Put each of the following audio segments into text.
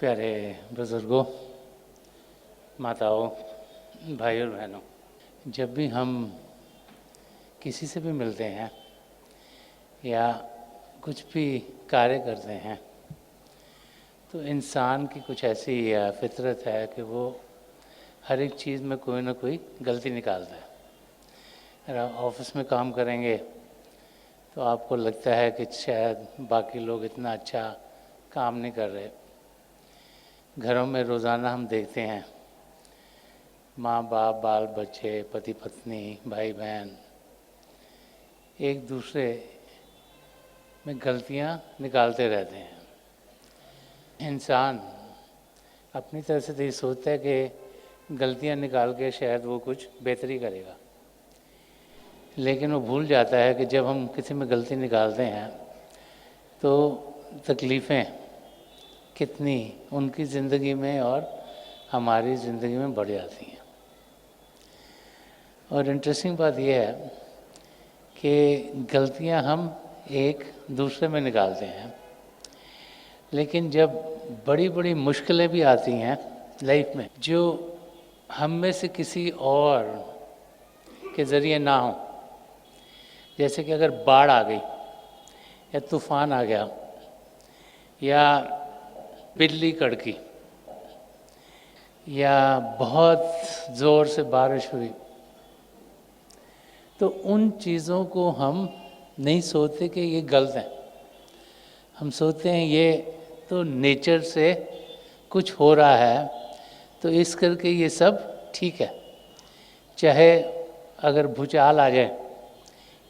प्यारे बुज़ुर्गों, माताओं, भाइयों और बहनों, जब भी हम किसी से भी मिलते हैं या कुछ भी कार्य करते हैं तो इंसान की कुछ ऐसी फितरत है कि वो हर एक चीज़ में कोई ना कोई गलती निकालता है। अगर आप ऑफिस में काम करेंगे तो आपको लगता है कि शायद बाकी लोग इतना अच्छा काम नहीं कर रहे। घरों में रोज़ाना हम देखते हैं माँ बाप, बाल बच्चे, पति पत्नी, भाई बहन एक दूसरे में गलतियाँ निकालते रहते हैं। इंसान अपनी तरफ से तो ये सोचता है कि गलतियाँ निकाल के शायद वो कुछ बेहतरी करेगा, लेकिन वो भूल जाता है कि जब हम किसी में गलती निकालते हैं तो तकलीफ़ें कितनी उनकी ज़िंदगी में और हमारी ज़िंदगी में बढ़ जाती हैं। और इंटरेस्टिंग बात यह है कि गलतियां हम एक दूसरे में निकालते हैं, लेकिन जब बड़ी बड़ी मुश्किलें भी आती हैं लाइफ में जो हम में से किसी और के ज़रिए ना हो, जैसे कि अगर बाढ़ आ गई या तूफ़ान आ गया या बिजली कड़की या बहुत ज़ोर से बारिश हुई, तो उन चीज़ों को हम नहीं सोचते कि ये गलत है। हम सोचते हैं ये तो नेचर से कुछ हो रहा है तो इस करके ये सब ठीक है। चाहे अगर भूचाल आ जाए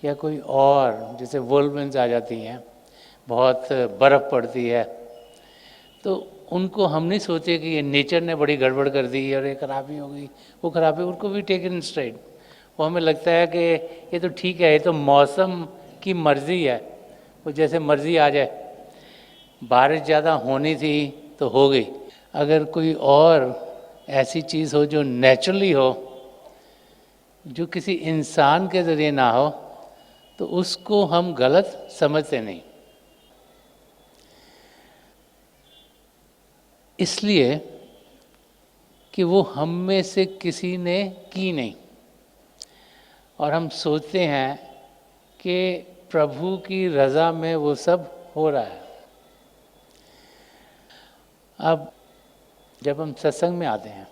या कोई और जैसे वोल्केन्स आ जाती हैं, बहुत बर्फ़ पड़ती है, तो उनको हम नहीं सोचे कि ये नेचर ने बड़ी गड़बड़ कर दी और ये खराबी हो गई, वो खराबी, उनको भी टेकन इन स्ट्राइड। वो हमें लगता है कि ये तो ठीक है, ये तो मौसम की मर्ज़ी है, वो जैसे मर्ज़ी आ जाए। बारिश ज़्यादा होनी थी तो हो गई। अगर कोई और ऐसी चीज़ हो जो नेचुरली हो, जो किसी इंसान के ज़रिए ना हो, तो उसको हम गलत समझते नहीं। इसलिए कि वो हम में से किसी ने की नहीं, और हम सोचते हैं कि प्रभु की रज़ा में वो सब हो रहा है। अब जब हम सत्संग में आते हैं,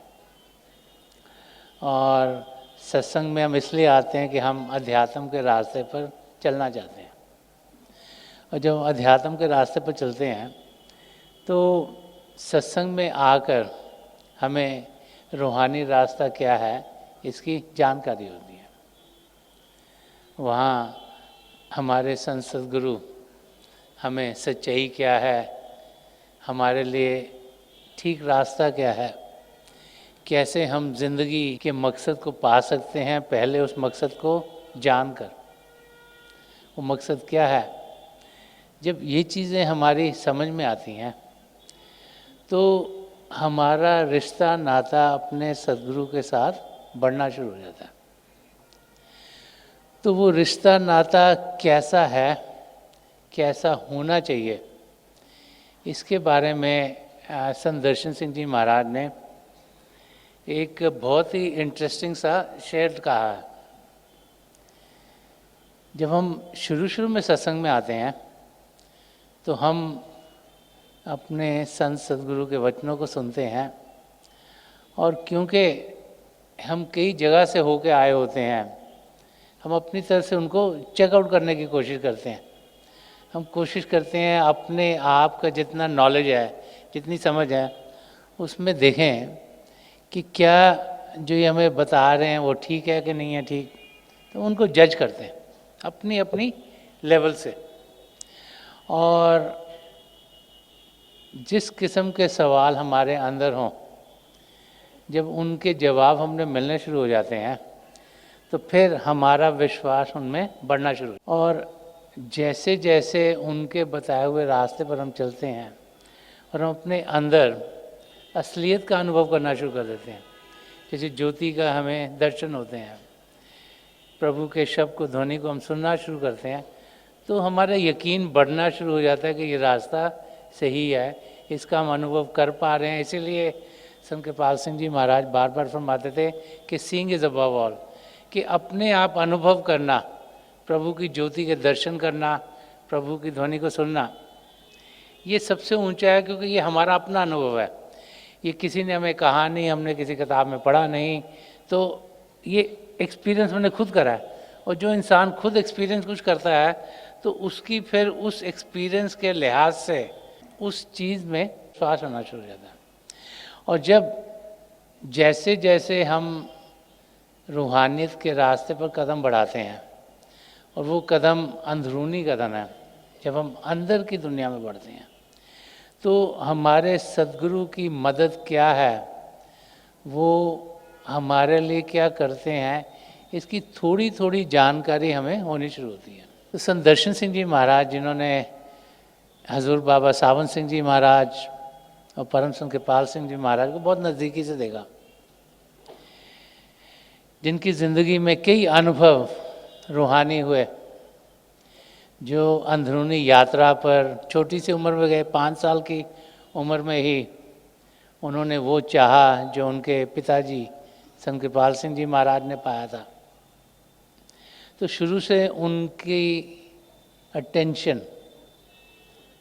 और सत्संग में हम इसलिए आते हैं कि हम अध्यात्म के रास्ते पर चलना चाहते हैं, और जब हम अध्यात्म के रास्ते पर चलते हैं तो सत्संग में आकर हमें रूहानी रास्ता क्या है इसकी जानकारी होती है। वहाँ हमारे संत सद्गुरु हमें सच्चाई क्या है, हमारे लिए ठीक रास्ता क्या है, कैसे हम ज़िंदगी के मकसद को पा सकते हैं, पहले उस मकसद को जानकर। वो मकसद क्या है, जब ये चीज़ें हमारी समझ में आती हैं तो हमारा रिश्ता नाता अपने सद्गुरु के साथ बढ़ना शुरू हो जाता है। तो वो रिश्ता नाता कैसा है, कैसा होना चाहिए, इसके बारे में संत दर्शन सिंह जी महाराज ने एक बहुत ही इंटरेस्टिंग सा शेर कहा है। जब हम शुरू में सत्संग में आते हैं तो हम अपने संत सद्गुरु के वचनों को सुनते हैं, और क्योंकि हम कई जगह से होके आए होते हैं, हम अपनी तरफ से उनको चेकआउट करने की कोशिश करते हैं। हम कोशिश करते हैं अपने आप का जितना नॉलेज है, जितनी समझ है, उसमें देखें कि क्या जो ये हमें बता रहे हैं वो ठीक है कि नहीं है ठीक। तो उनको जज करते हैं अपनी अपनी लेवल से, और जिस किस्म के सवाल हमारे अंदर हों, जब उनके जवाब हमने मिलने शुरू हो जाते हैं तो फिर हमारा विश्वास उनमें बढ़ना शुरू। और जैसे जैसे उनके बताए हुए रास्ते पर हम चलते हैं और हम अपने अंदर असलियत का अनुभव करना शुरू कर देते हैं, जैसे ज्योति का हमें दर्शन होते हैं, प्रभु के शब्द को, ध्वनि को हम सुनना शुरू करते हैं, तो हमारा यकीन बढ़ना शुरू हो जाता है कि ये रास्ता सही है, इसका हम अनुभव कर पा रहे हैं। इसीलिए संत कृपाल सिंह जी महाराज बार बार फरमाते थे कि सीइंग इज अबव ऑल, कि अपने आप अनुभव करना, प्रभु की ज्योति के दर्शन करना, प्रभु की ध्वनि को सुनना, ये सबसे ऊंचा है, क्योंकि ये हमारा अपना अनुभव है। ये किसी ने हमें कहा नहीं, हमने किसी किताब में पढ़ा नहीं, तो ये एक्सपीरियंस मैंने खुद करा है। और जो इंसान खुद एक्सपीरियंस कुछ करता है तो उसकी फिर उस एक्सपीरियंस के लिहाज से उस चीज़ में विश्वास होना शुरू हो जाता है। और जब जैसे जैसे हम रूहानियत के रास्ते पर कदम बढ़ाते हैं, और वो कदम अंदरूनी कदम है, जब हम अंदर की दुनिया में बढ़ते हैं, तो हमारे सद्गुरु की मदद क्या है, वो हमारे लिए क्या करते हैं, इसकी थोड़ी थोड़ी जानकारी हमें होनी शुरू होती है। तो संत दर्शन सिंह जी महाराज, जिन्होंने हजूर बाबा सावन सिंह जी महाराज और परम संत कृपाल सिंह जी महाराज को बहुत नज़दीकी से देखा, जिनकी ज़िंदगी में कई अनुभव रूहानी हुए, जो अंदरूनी यात्रा पर छोटी सी उम्र में गए, 5 साल की उम्र में ही उन्होंने वो चाहा जो उनके पिताजी संत कृपाल सिंह जी महाराज ने पाया था। तो शुरू से उनकी अटेंशन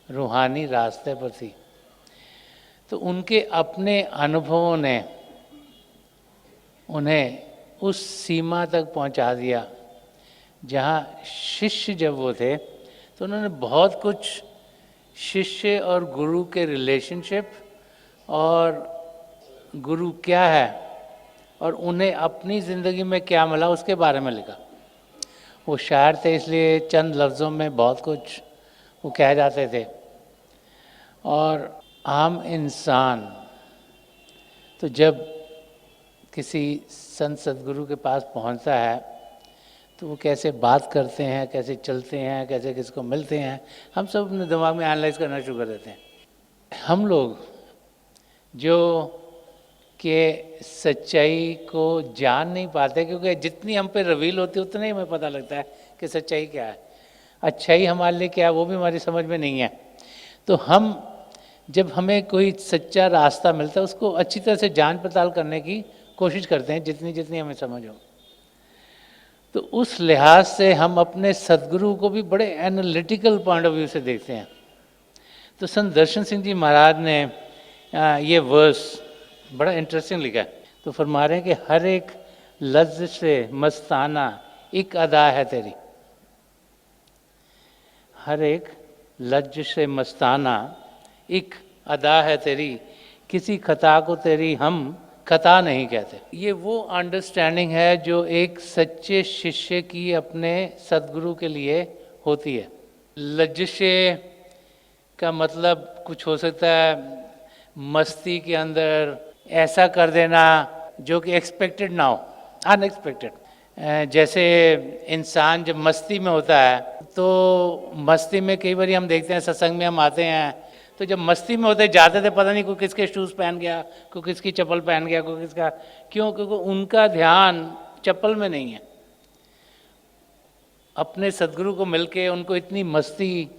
रूहानी रास्ते पर थी। तो उनके अपने अनुभवों ने उन्हें उस सीमा तक पहुंचा दिया जहाँ शिष्य जब वो थे तो उन्होंने बहुत कुछ शिष्य और गुरु के रिलेशनशिप और गुरु क्या है और उन्हें अपनी ज़िंदगी में क्या मिला उसके बारे में लिखा। वो शायर थे, इसलिए चंद लफ्ज़ों में बहुत कुछ वो कह जाते थे। और आम इंसान तो जब किसी संत सदगुरु के पास पहुंचता है तो वो कैसे बात करते हैं, कैसे चलते हैं, कैसे किसको मिलते हैं, हम सब अपने दिमाग में एनालाइज करना शुरू कर देते हैं। हम लोग जो कि सच्चाई को जान नहीं पाते, क्योंकि जितनी हम पे रिवील होती है उतना ही हमें पता लगता है कि सच्चाई क्या है, अच्छाई हमारे लिए क्या है, वो भी हमारी समझ में नहीं है। तो हम जब हमें कोई सच्चा रास्ता मिलता है उसको अच्छी तरह से जांच पड़ताल करने की कोशिश करते हैं, जितनी जितनी हमें समझ हो। तो उस लिहाज से हम अपने सदगुरु को भी बड़े एनालिटिकल पॉइंट ऑफ व्यू से देखते हैं। तो संत दर्शन सिंह जी महाराज ने ये वर्स बड़ा इंटरेस्टिंग लिखा है। तो फरमा रहे हैं कि हर एक लफ्ज़ से मस्ताना एक अदा है तेरी, हर एक लफ्ज़ से मस्ताना एक अदा है तेरी, किसी खता को तेरी हम खता नहीं कहते। ये वो अंडरस्टैंडिंग है जो एक सच्चे शिष्य की अपने सदगुरु के लिए होती है। लज्जे का मतलब कुछ हो सकता है मस्ती के अंदर ऐसा कर देना जो कि एक्सपेक्टेड ना हो, अनएक्सपेक्टेड। जैसे इंसान जब मस्ती में होता है तो मस्ती में कई बार हम देखते हैं, सत्संग में हम आते हैं तो जब मस्ती में होते जाते थे पता नहीं कोई किसके शूज़ पहन गया, कोई किसकी चप्पल पहन गया, कोई किसका, क्यों? क्योंकि उनका ध्यान चप्पल में नहीं है। अपने सदगुरु को मिलके उनको इतनी मस्ती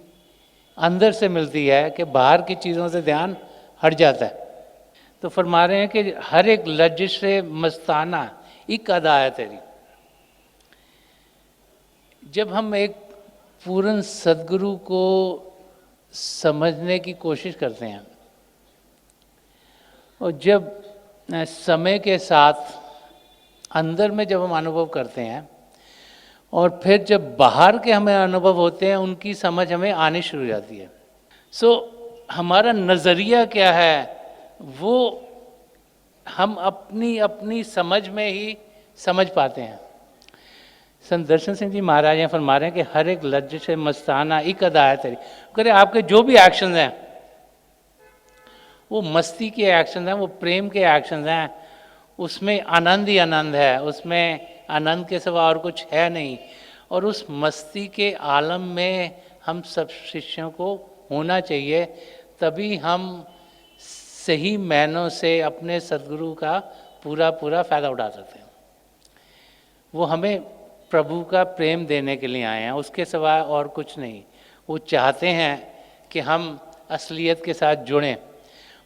अंदर से मिलती है कि बाहर की चीज़ों से ध्यान हट जाता है। तो फरमा रहे हैं कि हर एक लज्ज से मस्ताना एक अदा है तेरी। जब हम एक पूर्ण सदगुरु को समझने की कोशिश करते हैं और जब समय के साथ अंदर में जब हम अनुभव करते हैं और फिर जब बाहर के हमें अनुभव होते हैं, उनकी समझ हमें आनी शुरू हो जाती है। हमारा नज़रिया क्या है वो हम अपनी अपनी समझ में ही समझ पाते हैं। संत दर्शन सिंह जी महाराज यहाँ फरमा रहे हैं कि हर एक लज्ज से मस्ताना एक अदा है तेरी। करे आपके जो भी एक्शन हैं वो मस्ती के एक्शन हैं, वो प्रेम के एक्शन हैं, उसमें आनंद ही आनंद है, उसमें आनंद के सिवा और कुछ है नहीं। और उस मस्ती के आलम में हम सब शिष्यों को होना चाहिए, तभी हम सही मायनों से अपने सदगुरु का पूरा पूरा फ़ायदा उठा सकते हैं। वो हमें प्रभु का प्रेम देने के लिए आए हैं, उसके सिवा और कुछ नहीं। वो चाहते हैं कि हम असलियत के साथ जुड़ें,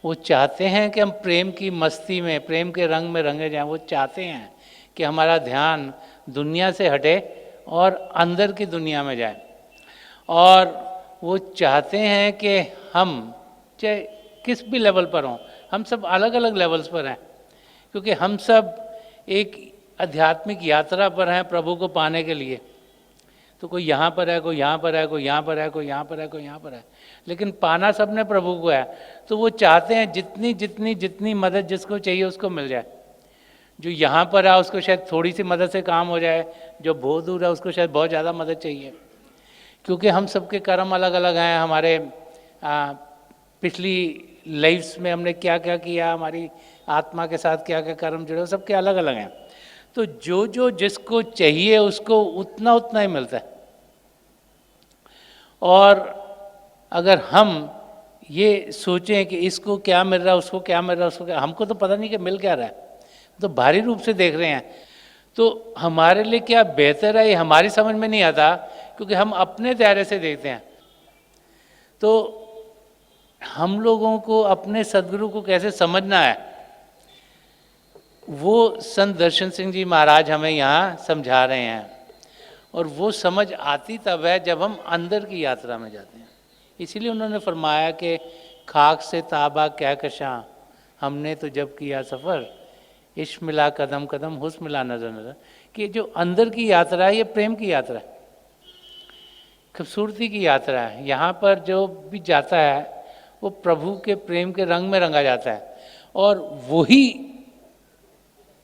वो चाहते हैं कि हम प्रेम की मस्ती में, प्रेम के रंग में रंगे जाएं। वो चाहते हैं कि हमारा ध्यान दुनिया से हटे और अंदर की दुनिया में जाए। और वो चाहते हैं कि हम चाहे किस भी लेवल पर हों, हम सब अलग अलग लेवल्स पर हैं, क्योंकि हम सब एक आध्यात्मिक यात्रा पर हैं प्रभु को पाने के लिए। तो कोई यहाँ पर है, कोई यहाँ पर है, कोई यहाँ पर है, कोई यहाँ पर है, कोई यहाँ पर है, लेकिन पाना सबने प्रभु को है। तो वो चाहते हैं जितनी जितनी जितनी मदद जिसको चाहिए उसको मिल जाए। जो यहाँ पर है उसको शायद थोड़ी सी मदद से काम हो जाए, जो बहुत दूर है उसको शायद बहुत ज़्यादा मदद चाहिए, क्योंकि हम सबके कर्म अलग अलग हैं। हमारे पिछली लाइफ्स में हमने क्या क्या किया, हमारी आत्मा के साथ क्या क्या कर्म जुड़े, सबके अलग अलग हैं। तो जो जो जिसको चाहिए उसको उतना उतना ही मिलता है। और अगर हम ये सोचें कि इसको क्या मिल रहा है, उसको क्या मिल रहा है, उसको क्या, हमको तो पता नहीं कि मिल क्या रहा है, तो बाहरी रूप से देख रहे हैं, तो हमारे लिए क्या बेहतर है ये हमारी समझ में नहीं आता, क्योंकि हम अपने दायरे से देखते हैं। तो हम लोगों को अपने सदगुरु को कैसे समझना है, वो संत दर्शन सिंह जी महाराज हमें यहाँ समझा रहे हैं। और वो समझ आती तब है जब हम अंदर की यात्रा में जाते हैं। इसीलिए उन्होंने फरमाया कि खाक से ताबा क्या कशां, हमने तो जब किया सफ़र, इश्क मिला कदम कदम, हुस्न मिला नज़र नज़र। कि जो अंदर की यात्रा है ये प्रेम की यात्रा है, खूबसूरती की यात्रा है। यहाँ पर जो भी जाता है वो प्रभु के प्रेम के रंग में रंगा जाता है, और वही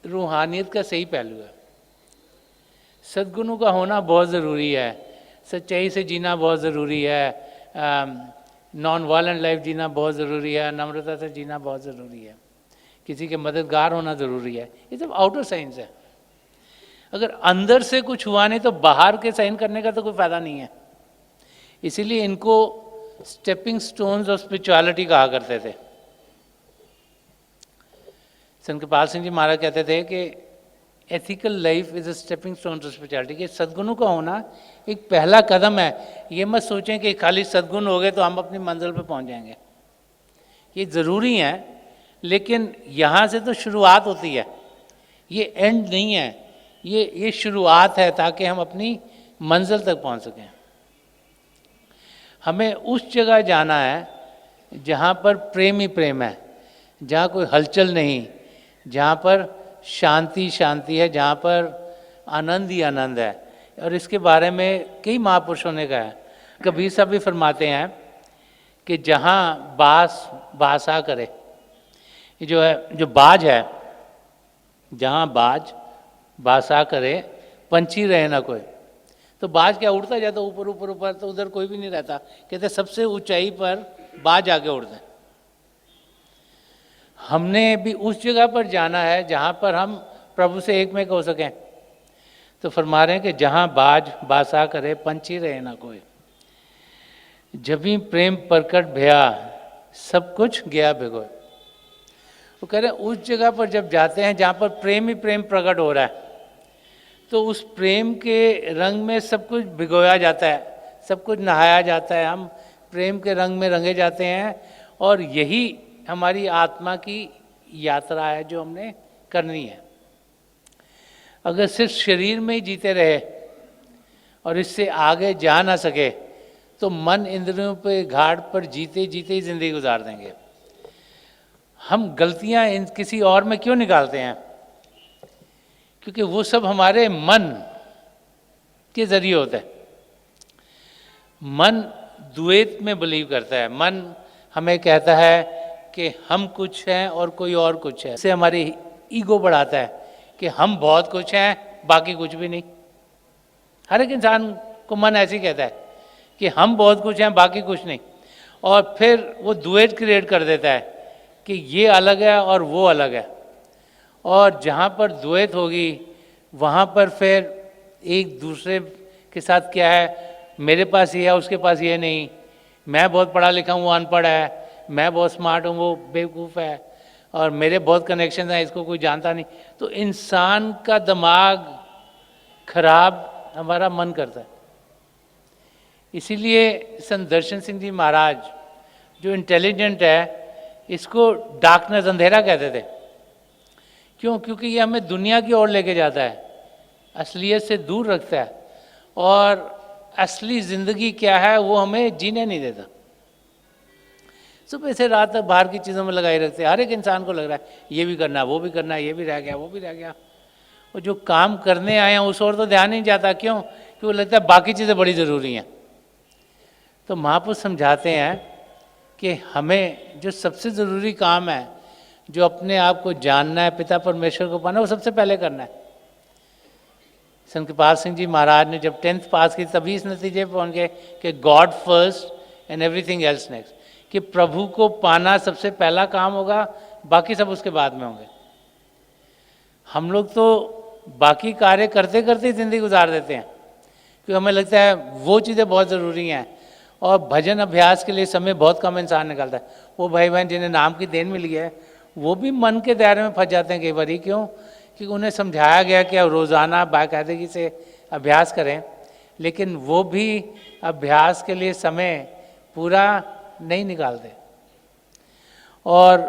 रूहानियत का सही पहलू है। सद्गुणों का होना बहुत ज़रूरी है, सच्चाई से जीना बहुत ज़रूरी है, नॉन वायलेंट लाइफ जीना बहुत ज़रूरी है, नम्रता से जीना बहुत ज़रूरी है, किसी के मददगार होना ज़रूरी है। ये सब आउटर साइंस है। अगर अंदर से कुछ हुआ नहीं तो बाहर के साइन करने का तो कोई फ़ायदा नहीं है। इसीलिए इनको स्टेपिंग स्टोन्स ऑफ स्पिरिचुअलिटी कहा करते थे। संत कृपाल सिंह जी महाराज कहते थे कि ethical life is a stepping stone to spirituality, कि सद्गुणों का होना एक पहला कदम है। ये मत सोचें कि खाली सद्गुण हो गए तो हम अपनी मंजिल पर पहुंच जाएंगे, ये ज़रूरी है, लेकिन यहाँ से तो शुरुआत होती है, ये एंड नहीं है, ये शुरुआत है, ताकि हम अपनी मंजिल तक पहुंच सकें। हमें उस जगह जाना है जहाँ पर प्रेम ही प्रेम है, जहाँ कोई हलचल नहीं, जहाँ पर शांति शांति है, जहाँ पर आनंद ही आनंद है। और इसके बारे में कई महापुरुषों ने कहा है। कबीर साहब भी फरमाते हैं कि जहाँ बासा करे, ये जो है, जो बाज है, जहाँ बाज बासा करे पंछी रहे ना कोई। तो बाज क्या उड़ता जाता ऊपर ऊपर ऊपर, तो उधर कोई भी नहीं रहता। कहते सबसे ऊंचाई पर बाज आके उड़ते हैं। हमने भी उस जगह पर जाना है जहाँ पर हम प्रभु से एक में हो सकें। तो फरमा रहे हैं कि जहाँ बाज बासा करे पंछी रहे ना कोई, जब भी प्रेम प्रकट भया सब कुछ गया भिगोए। वो कह रहे हैं उस जगह पर जब जाते हैं जहाँ पर प्रेम ही प्रेम प्रकट हो रहा है, तो उस प्रेम के रंग में सब कुछ भिगोया जाता है, सब कुछ नहाया जाता है, हम प्रेम के रंग में रंगे जाते हैं। और यही हमारी आत्मा की यात्रा है जो हमने करनी है। अगर सिर्फ शरीर में ही जीते रहे और इससे आगे जा ना सके, तो मन इंद्रियों पे घाट पर जीते जीते ही जिंदगी गुजार देंगे। हम गलतियां किसी और में क्यों निकालते हैं? क्योंकि वो सब हमारे मन के जरिए होता है। मन द्वैत में बिलीव करता है। मन हमें कहता है कि हम कुछ हैं और कोई और कुछ है। इससे हमारी ईगो बढ़ाता है कि हम बहुत कुछ हैं, बाकी कुछ भी नहीं। हर एक इंसान को मन ऐसे ही कहता है कि हम बहुत कुछ हैं, बाकी कुछ नहीं। और फिर वो द्वैत क्रिएट कर देता है कि ये अलग है और वो अलग है। और जहाँ पर द्वैत होगी वहाँ पर फिर एक दूसरे के साथ क्या है, मेरे पास ये है उसके पास ये नहीं, मैं बहुत पढ़ा लिखा हूँ वो अनपढ़ है, मैं बहुत स्मार्ट हूँ वो बेवकूफ़ है, और मेरे बहुत कनेक्शन हैं इसको कोई जानता नहीं। तो इंसान का दिमाग खराब हमारा मन करता है। इसीलिए संत दर्शन सिंह जी महाराज जो इंटेलिजेंट है, इसको डार्कनेस, अंधेरा कहते थे। क्यों? क्योंकि ये हमें दुनिया की ओर लेके जाता है, असलियत से दूर रखता है, और असली ज़िंदगी क्या है वो हमें जीने नहीं देता। सुबह से रात तक बाहर की चीज़ों में लगाए रखते हैं। हर एक इंसान को लग रहा है ये भी करना है, वो भी करना है, ये भी रह गया, वो भी रह गया। और जो काम करने आए हैं उस ओर तो ध्यान नहीं जाता। क्यों? क्योंकि लगता है बाकी चीज़ें बड़ी ज़रूरी हैं। तो महापुरुष समझाते हैं कि हमें जो सबसे ज़रूरी काम है, जो अपने आप को जानना है, पिता परमेश्वर को पाना, वो सबसे पहले करना है। संत कृपाल सिंह जी महाराज ने जब 10th पास की तभी इस नतीजे पर पहुँच गए कि God first and everything else next, कि प्रभु को पाना सबसे पहला काम होगा, बाकी सब उसके बाद में होंगे। हम लोग तो बाकी कार्य करते करते ज़िंदगी गुजार देते हैं, क्योंकि हमें लगता है वो चीज़ें बहुत ज़रूरी हैं, और भजन अभ्यास के लिए समय बहुत कम इंसान निकालता है। वो भाई बहन जिन्हें नाम की देन मिली है वो भी मन के दायरे में फंस जाते हैं कई बार। क्यों? क्योंकि उन्हें समझाया गया कि अब रोज़ाना बाकायदगी से अभ्यास करें, लेकिन वो भी अभ्यास के लिए समय पूरा नहीं निकालते। और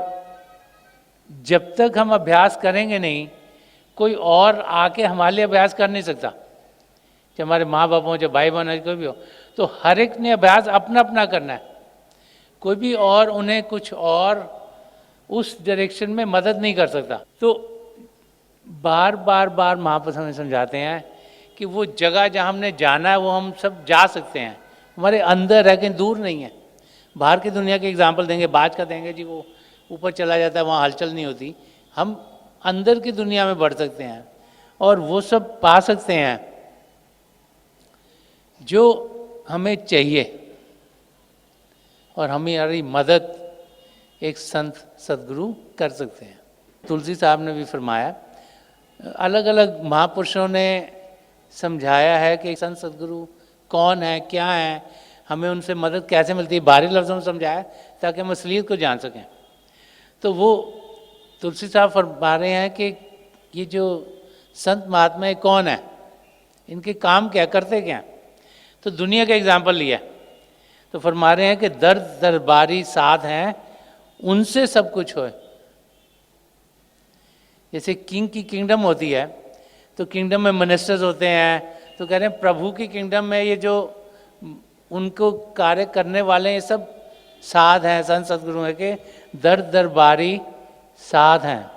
जब तक हम अभ्यास करेंगे नहीं, कोई और आके हमारे लिए अभ्यास कर नहीं सकता। चाहे हमारे माँ बाप हों, चाहे भाई बहन हो, कोई भी हो, तो हर एक ने अभ्यास अपना अपना करना है। कोई भी और उन्हें कुछ और उस डायरेक्शन में मदद नहीं कर सकता। तो बार बार बार महापुरुष हमें समझाते हैं कि वो जगह जहाँ हमने जाना है वो हम सब जा सकते हैं, हमारे अंदर है, कहीं दूर नहीं है। बाहर की दुनिया के एग्जाम्पल देंगे, बाज का देंगे जी, वो ऊपर चला जाता है, वहाँ हलचल नहीं होती। हम अंदर की दुनिया में बढ़ सकते हैं और वो सब पा सकते हैं जो हमें चाहिए, और हमारी मदद एक संत सदगुरु कर सकते हैं। तुलसी साहब ने भी फरमाया, अलग अलग महापुरुषों ने समझाया है कि संत सदगुरु कौन है, क्या है, हमें उनसे मदद कैसे मिलती है। बाहरी लफ्ज़ों में समझाया ताकि हम असलियत को जान सकें। तो वो तुलसी साहब फरमा रहे हैं कि ये जो संत महात्मा है कौन है, इनके काम क्या, करते क्या। तो दुनिया का एग्जाम्पल लिया, तो फरमा रहे हैं कि दर्द दरबारी साध हैं, उनसे सब कुछ होए। जैसे किंग की किंगडम होती है, तो किंगडम में मिनिस्टर्स होते हैं, तो कह रहे हैं प्रभु की किंगडम में ये जो उनको कार्य करने वाले ये सब साध हैं, संत सदगुरु हैं के दर्द दरबारी साध हैं,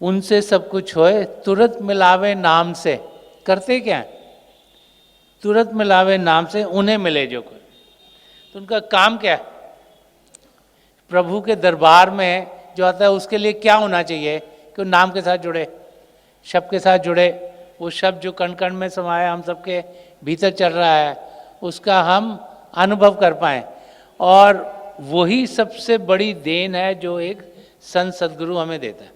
उनसे सब कुछ होए। तुरंत मिलावे नाम से, करते क्या है? तुरंत मिलावे नाम से उन्हें मिले जो कोई। तो उनका काम क्या है? प्रभु के दरबार में जो आता है उसके लिए क्या होना चाहिए कि वो नाम के साथ जुड़े, शब्द के साथ जुड़े। वो शब्द जो कण कण में समाया, हम सबके भीतर चल रहा है, उसका हम अनुभव कर पाएँ। और वही सबसे बड़ी देन है जो एक संत सदगुरु हमें देता है।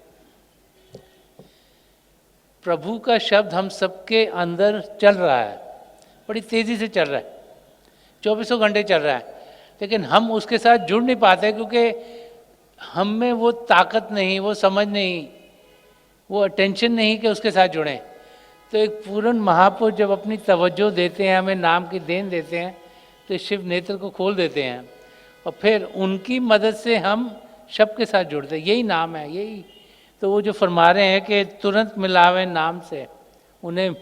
प्रभु का शब्द हम सबके अंदर चल रहा है, बड़ी तेज़ी से चल रहा है, 24 घंटे चल रहा है, लेकिन हम उसके साथ जुड़ नहीं पाते क्योंकि हम में वो ताकत नहीं, वो समझ नहीं, वो अटेंशन नहीं कि उसके साथ जुड़ें। तो एक पूर्ण महापुरुष जब अपनी तवज्जो देते हैं, हमें नाम की देन देते हैं, तो शिव नेत्र को खोल देते हैं, और फिर उनकी मदद से हम शब्द के साथ जुड़ते हैं। यही नाम है, यही। तो वो जो फरमा रहे हैं कि तुरंत मिलावे नाम से उन्हें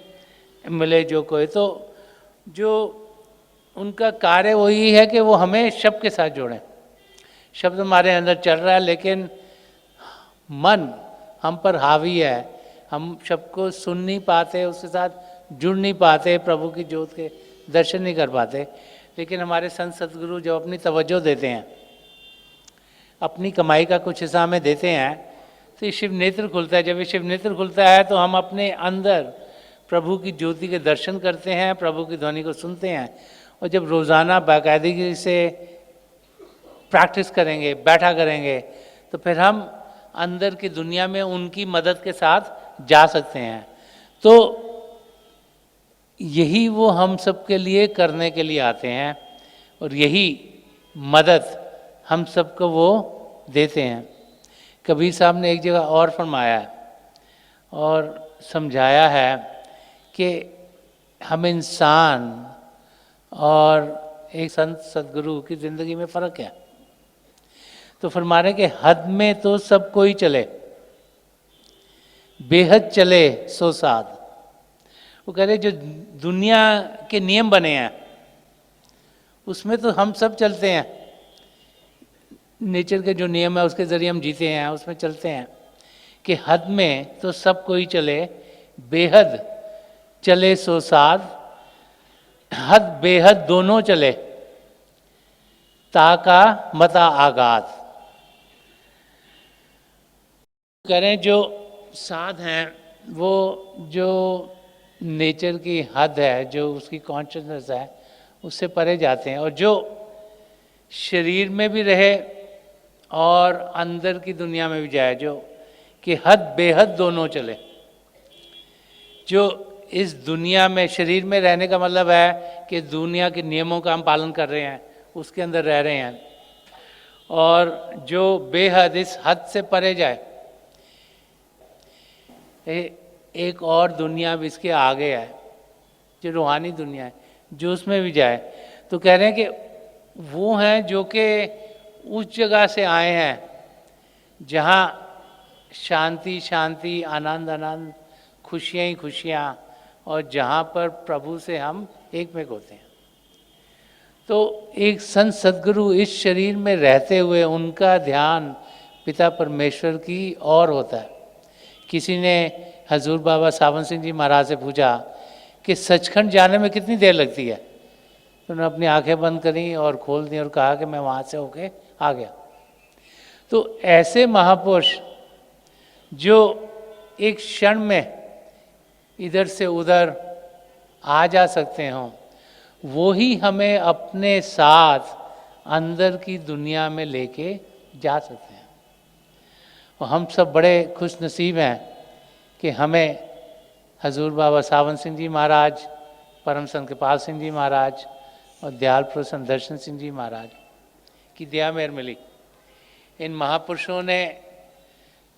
मिले जो कोई, तो जो उनका कार्य वही है कि वो हमें शब्द के साथ जोड़ें। शब्द हमारे अंदर चल रहा है, लेकिन मन हम पर हावी है, हम शब्द को सुन नहीं पाते, उसके साथ जुड़ नहीं पाते, प्रभु की ज्योत के दर्शन नहीं कर पाते। लेकिन हमारे संत सदगुरु जब अपनी तवज्जो देते हैं, अपनी कमाई का कुछ हिस्सा हमें देते हैं, तो ये शिव नेत्र खुलता है। जब ये शिव नेत्र खुलता है तो हम अपने अंदर प्रभु की ज्योति के दर्शन करते हैं, प्रभु की ध्वनि को सुनते हैं। और जब रोज़ाना बाकायदगी से प्रैक्टिस करेंगे, बैठा करेंगे, तो फिर हम अंदर की दुनिया में उनकी मदद के साथ जा सकते हैं। तो यही वो हम सब के लिए करने के लिए आते हैं, और यही मदद हम सबको वो देते हैं। कबीर साहब ने एक जगह और फरमाया है और समझाया है कि हम इंसान और एक संत सदगुरु की ज़िंदगी में फ़र्क है। तो फरमा रहे कि हद में तो सब कोई चले, बेहद चले सो साध। वो कह रहे जो दुनिया के नियम बने हैं उसमें तो हम सब चलते हैं, नेचर के जो नियम है उसके ज़रिए हम जीते हैं, उसमें चलते हैं कि हद में तो सब कोई चले, बेहद चले सो साध, हद बेहद दोनों चले, ताका मता आगात। कह रहे हैं जो साध हैं वो जो नेचर की हद है, जो उसकी कॉन्शियसनेस है, उससे परे जाते हैं, और जो शरीर में भी रहे और अंदर की दुनिया में भी जाए, जो कि हद बेहद दोनों चले। जो इस दुनिया में शरीर में रहने का मतलब है कि दुनिया के नियमों का हम पालन कर रहे हैं, उसके अंदर रह रहे हैं, और जो बेहद इस हद से परे जाए, एक और दुनिया भी इसके आगे है जो रूहानी दुनिया है, जो उसमें भी जाए। तो कह रहे हैं कि वो हैं जो कि उस जगह से आए हैं जहाँ शांति शांति, आनंद आनंद, खुशियाँ ही खुशियाँ, और जहाँ पर प्रभु से हम एक में होते हैं। तो एक संत सद्गुरु इस शरीर में रहते हुए उनका ध्यान पिता परमेश्वर की ओर होता है। किसी ने हजूर बाबा सावन सिंह जी महाराज से पूछा कि सचखंड जाने में कितनी देर लगती है, तो उन्होंने अपनी आंखें बंद करी और खोल दी और कहा कि मैं वहाँ से होके आ गया। तो ऐसे महापुरुष जो एक क्षण में इधर से उधर आ जा सकते हों, वो ही हमें अपने साथ अंदर की दुनिया में लेके जा सकते हैं। और हम सब बड़े खुश नसीब हैं कि हमें हजूर बाबा सावन सिंह जी महाराज, परम संत कृपाल सिंह जी महाराज और दयाल प्रसन्न दर्शन सिंह जी महाराज की दया मेहर मिली। इन महापुरुषों ने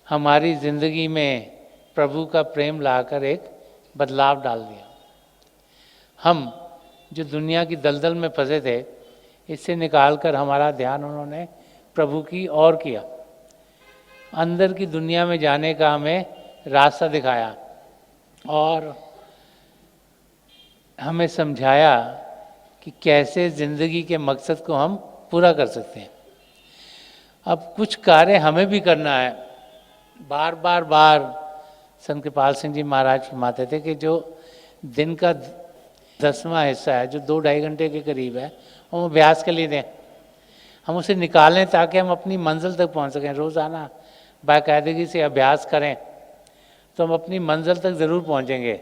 हमारी ज़िंदगी में प्रभु का प्रेम लाकर एक बदलाव डाल दिया। हम जो दुनिया की दलदल में फंसे थे, इससे निकालकर हमारा ध्यान उन्होंने प्रभु की ओर किया। अंदर की दुनिया में जाने का हमें रास्ता दिखाया और हमें समझाया कि कैसे ज़िंदगी के मकसद को हम पूरा कर सकते हैं। अब कुछ कार्य हमें भी करना है। बार बार संत कृपाल सिंह जी महाराज फरमाते थे कि जो दिन का 10वां हिस्सा है, जो 2-2.5 घंटे के करीब है, वो अभ्यास के लिए दें। हम उसे निकालें ताकि हम अपनी मंजिल तक पहुंच सकें। रोज़ाना बाकायदगी से अभ्यास करें तो हम अपनी मंजिल तक ज़रूर पहुंचेंगे।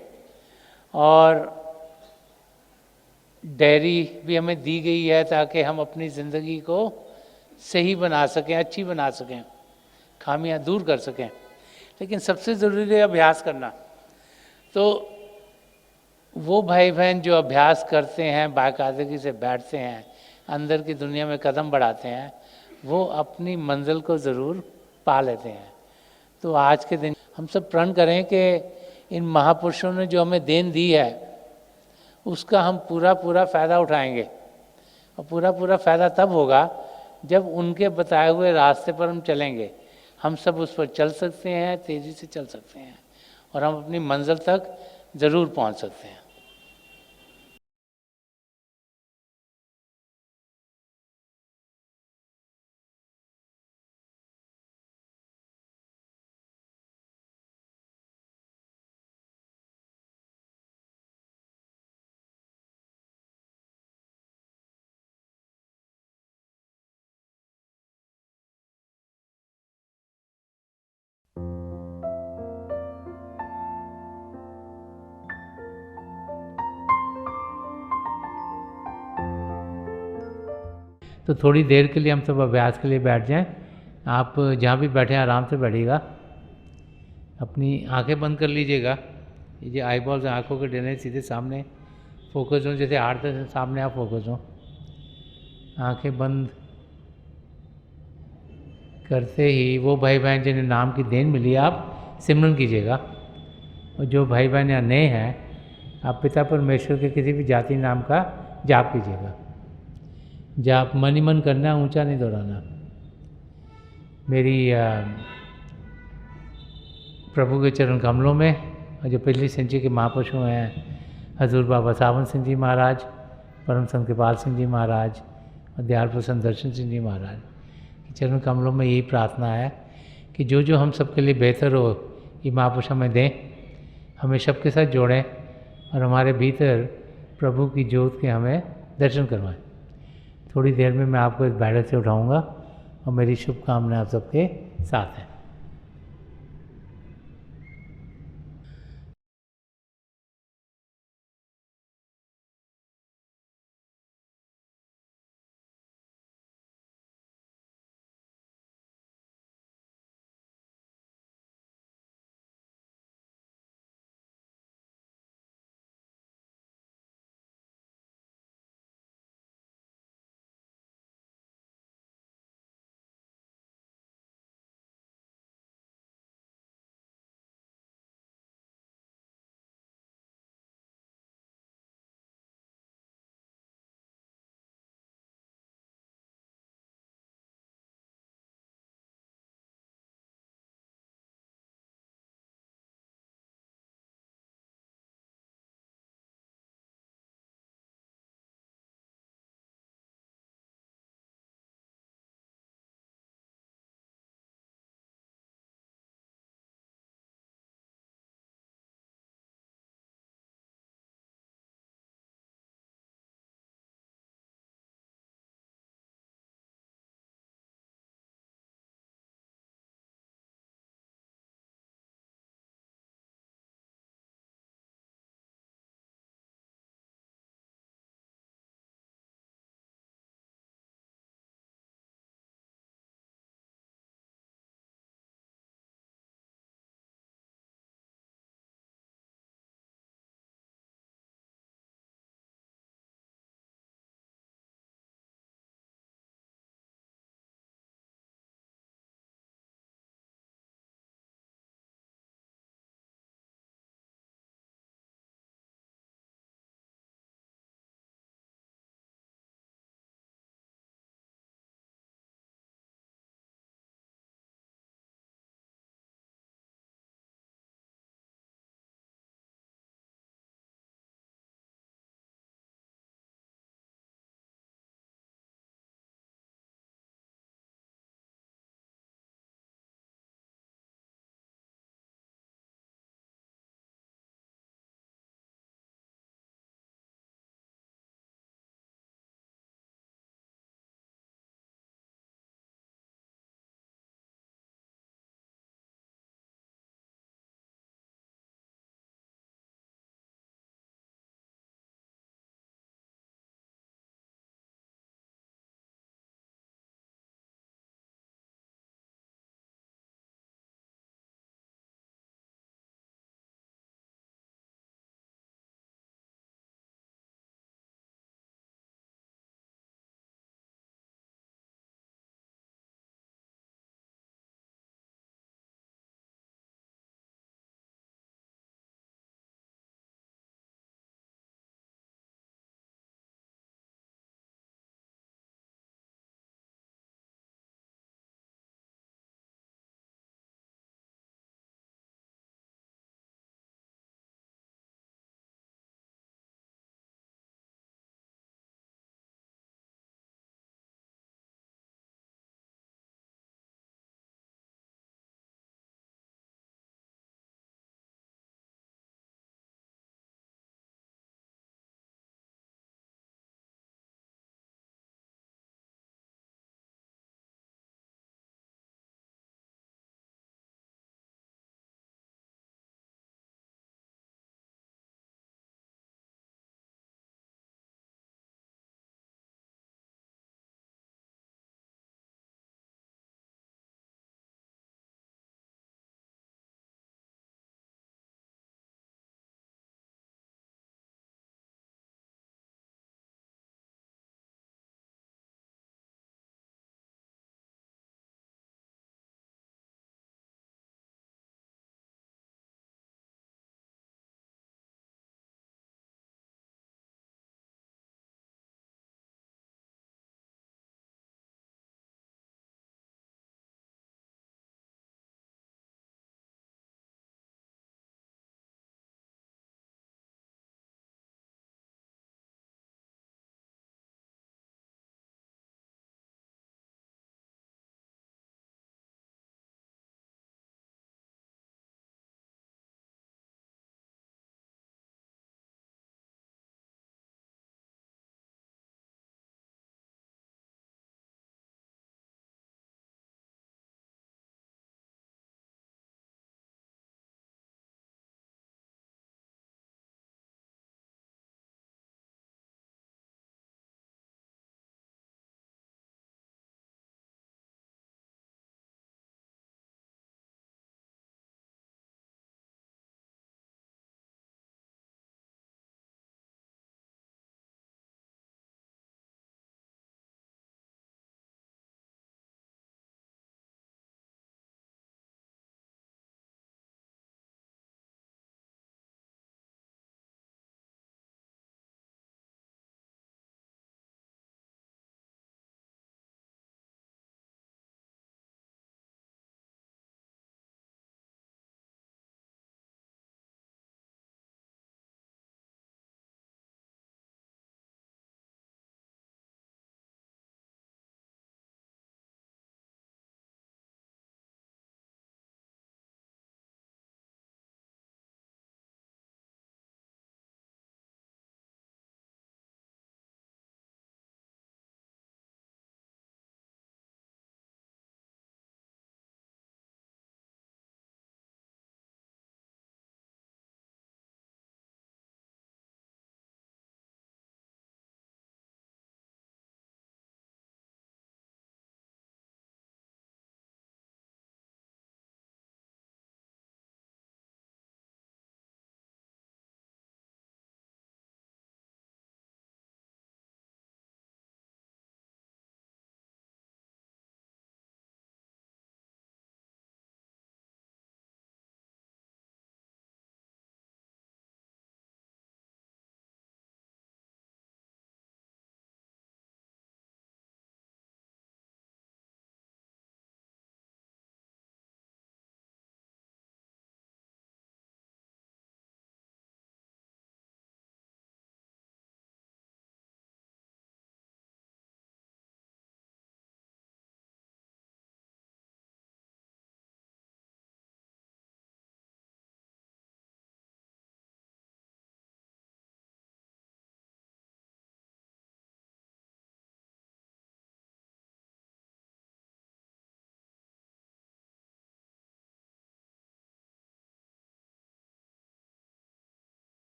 और डायरी भी हमें दी गई है ताकि हम अपनी ज़िंदगी को सही बना सकें, अच्छी बना सकें, खामियां दूर कर सकें। लेकिन सबसे ज़रूरी है अभ्यास करना। तो वो भाई बहन जो अभ्यास करते हैं, बाकायदगी से बैठते हैं, अंदर की दुनिया में कदम बढ़ाते हैं, वो अपनी मंजिल को ज़रूर पा लेते हैं। तो आज के दिन हम सब प्रण करें कि इन महापुरुषों ने जो हमें देन दी है उसका हम पूरा फ़ायदा उठाएंगे। और पूरा फ़ायदा तब होगा जब उनके बताए हुए रास्ते पर हम चलेंगे। हम सब उस पर चल सकते हैं, तेज़ी से चल सकते हैं, और हम अपनी मंजिल तक ज़रूर पहुंच सकते हैं। तो थोड़ी देर के लिए हम सब अभ्यास के लिए बैठ जाएं। आप जहाँ भी बैठे हैं आराम से बैठिएगा, अपनी आंखें बंद कर लीजिएगा। ये जो आई बॉल्स आँखों के डरने सीधे सामने फोकस हो, जैसे हार्ट से सामने आप फोकस हो। आंखें बंद करते ही वो भाई बहन जिन्हें नाम की देन मिली आप सिमरन कीजिएगा। और जो भाई बहन यहाँ नए हैं, आप पिता परमेश्वर के किसी भी जाति नाम का जाप कीजिएगा। जाप मन ही मन करना, ऊंचा नहीं दोहराना। मेरी प्रभु के चरण कमलों में, और जो पिछली संचि के महापुरुष हैं हजूर बाबा सावन सिंह जी महाराज, परम संत कृपाल सिंह जी महाराज और दयाल प्रसन्न दर्शन सिंह जी महाराज के चरण कमलों में यही प्रार्थना है कि जो जो हम सबके लिए बेहतर हो ये महापुरुष हमें दें, हमें सबके साथ जोड़ें और हमारे भीतर प्रभु की ज्योत के हमें दर्शन करवाएं। थोड़ी देर में मैं आपको इस बैठक से उठाऊंगा और मेरी शुभकामनाएं आप सबके साथ हैं।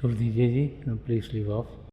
छोड़ दीजिए जी, प्लीज़ लीव ऑफ।